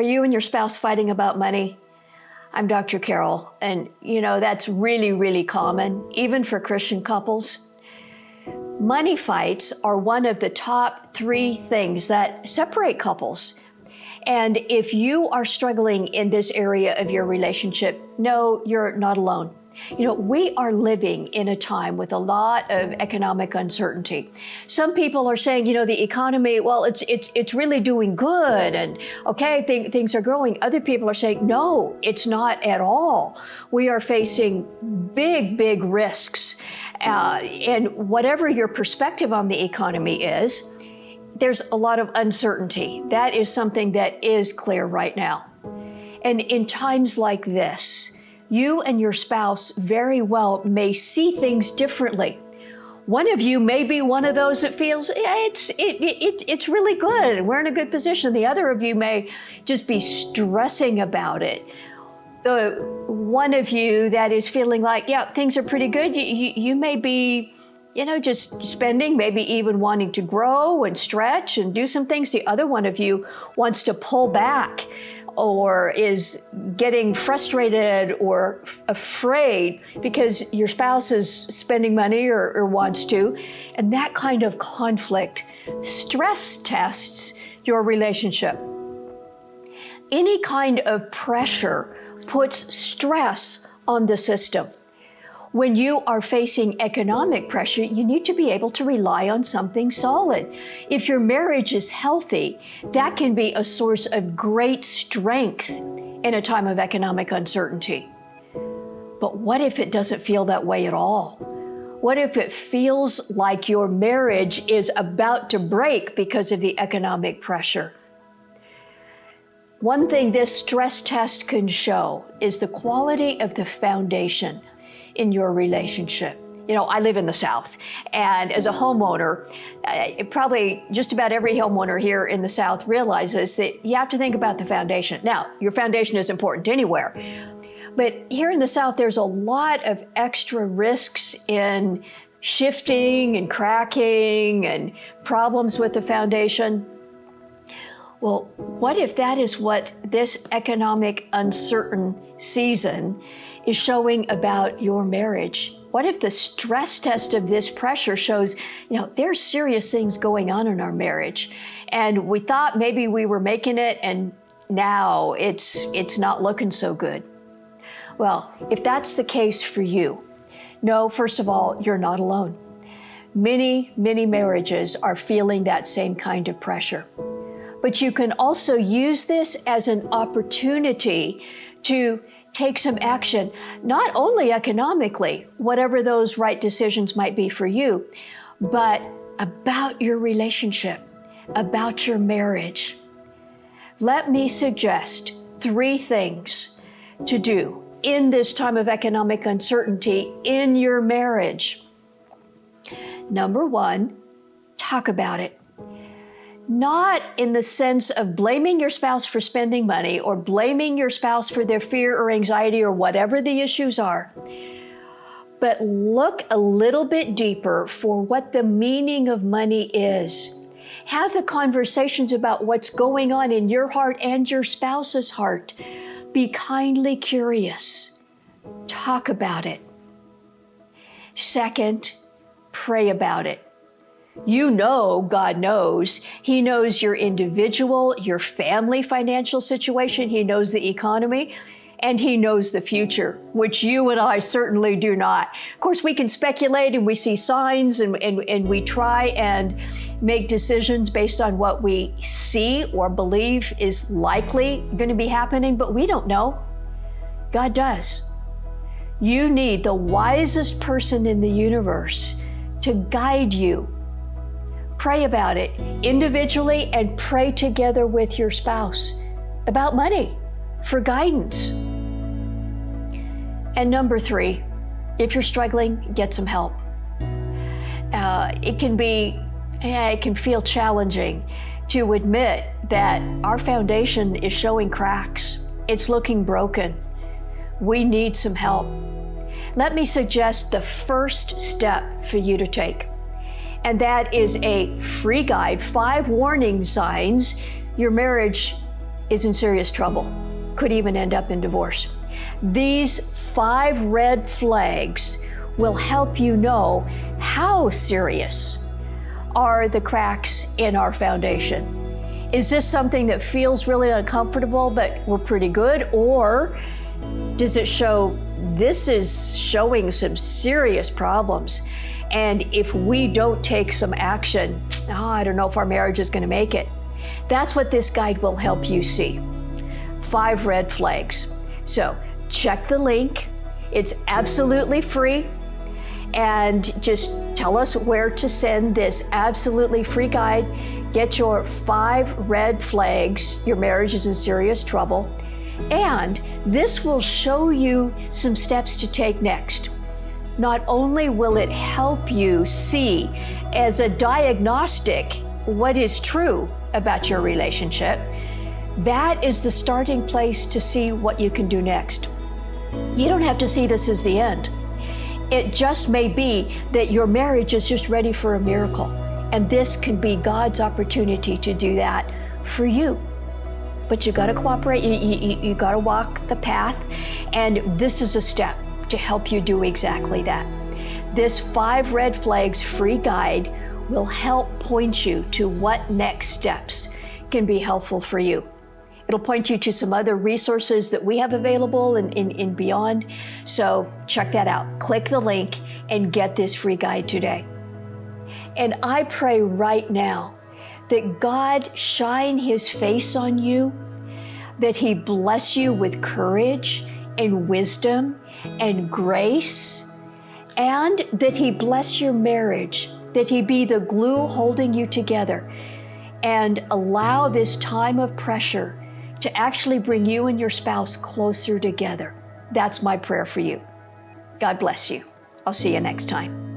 Are you and your spouse fighting about money? I'm Dr. Carol, and that's really, really common, even for Christian couples. Money fights are one of the top 3 things that separate couples. And if you are struggling in this area of your relationship, no, you're not alone. We are living in a time with a lot of economic uncertainty. Some people are saying, the economy, well, it's really doing good, and okay, things are growing. Other people are saying, no, it's not at all. We are facing big risks. And whatever your perspective on the economy is, there's a lot of uncertainty. That is something that is clear right now. And in times like this, you and your spouse very well may see things differently. One of you may be one of those that feels, it's really good, we're in a good position. The other of you may just be stressing about it. The one of you that is feeling like, yeah, things are pretty good, you may be, just spending, maybe even wanting to grow and stretch and do some things. The other one of you wants to pull back, or is getting frustrated or afraid because your spouse is spending money or wants to. And that kind of conflict stress tests your relationship. Any kind of pressure puts stress on the system. When you are facing economic pressure, you need to be able to rely on something solid. If your marriage is healthy, that can be a source of great strength in a time of economic uncertainty. But what if it doesn't feel that way at all? What if it feels like your marriage is about to break because of the economic pressure? One thing this stress test can show is the quality of the foundation in your relationship. I live in the South, and as a homeowner, probably just about every homeowner here in the South realizes that you have to think about the foundation. Now, your foundation is important anywhere, but here in the South, there's a lot of extra risks in shifting and cracking and problems with the foundation. Well, what if that is what this economic uncertain season is showing about your marriage? What if the stress test of this pressure shows, there's serious things going on in our marriage, and we thought maybe we were making it, and now it's not looking so good? Well, if that's the case for you, no, first of all, you're not alone. Many marriages are feeling that same kind of pressure. But you can also use this as an opportunity to take some action, not only economically, whatever those right decisions might be for you, but about your relationship, about your marriage. Let me suggest 3 things to do in this time of economic uncertainty in your marriage. Number 1, talk about it. Not in the sense of blaming your spouse for spending money or blaming your spouse for their fear or anxiety or whatever the issues are, but look a little bit deeper for what the meaning of money is. Have the conversations about what's going on in your heart and your spouse's heart. Be kindly curious. Talk about it. Second, pray about it. God knows. He knows your individual, your family financial situation. He knows the economy, and He knows the future, which you and I certainly do not. Of course, we can speculate, and we see signs, and we try and make decisions based on what we see or believe is likely going to be happening, but we don't know. God does. You need the wisest person in the universe to guide you. Pray about it individually and pray together with your spouse about money for guidance. And number 3, if you're struggling, get some help. It can feel challenging to admit that our foundation is showing cracks. It's looking broken. We need some help. Let me suggest the first step for you to take. And that is a free guide, 5 warning signs your marriage is in serious trouble, could even end up in divorce. These 5 red flags will help you know how serious are the cracks in our foundation. Is this something that feels really uncomfortable, but we're pretty good? Or does it show this is showing some serious problems? And if we don't take some action, I don't know if our marriage is going to make it. That's what this guide will help you see. 5 red flags. So check the link. It's absolutely free. And just tell us where to send this absolutely free guide. Get your 5 red flags. Your marriage is in serious trouble. And this will show you some steps to take next. Not only will it help you see as a diagnostic what is true about your relationship, that is the starting place to see what you can do next. You don't have to see this as the end. It just may be that your marriage is just ready for a miracle. And this can be God's opportunity to do that for you. But you gotta cooperate, you gotta walk the path. And this is a step to help you do exactly that. This 5 red flags free guide will help point you to what next steps can be helpful for you. It'll point you to some other resources that we have available and beyond. So check that out. Click the link and get this free guide today. And I pray right now that God shine His face on you, that He bless you with courage and wisdom and grace, and that He bless your marriage, that He be the glue holding you together, and allow this time of pressure to actually bring you and your spouse closer together. That's my prayer for you. God bless you. I'll see you next time.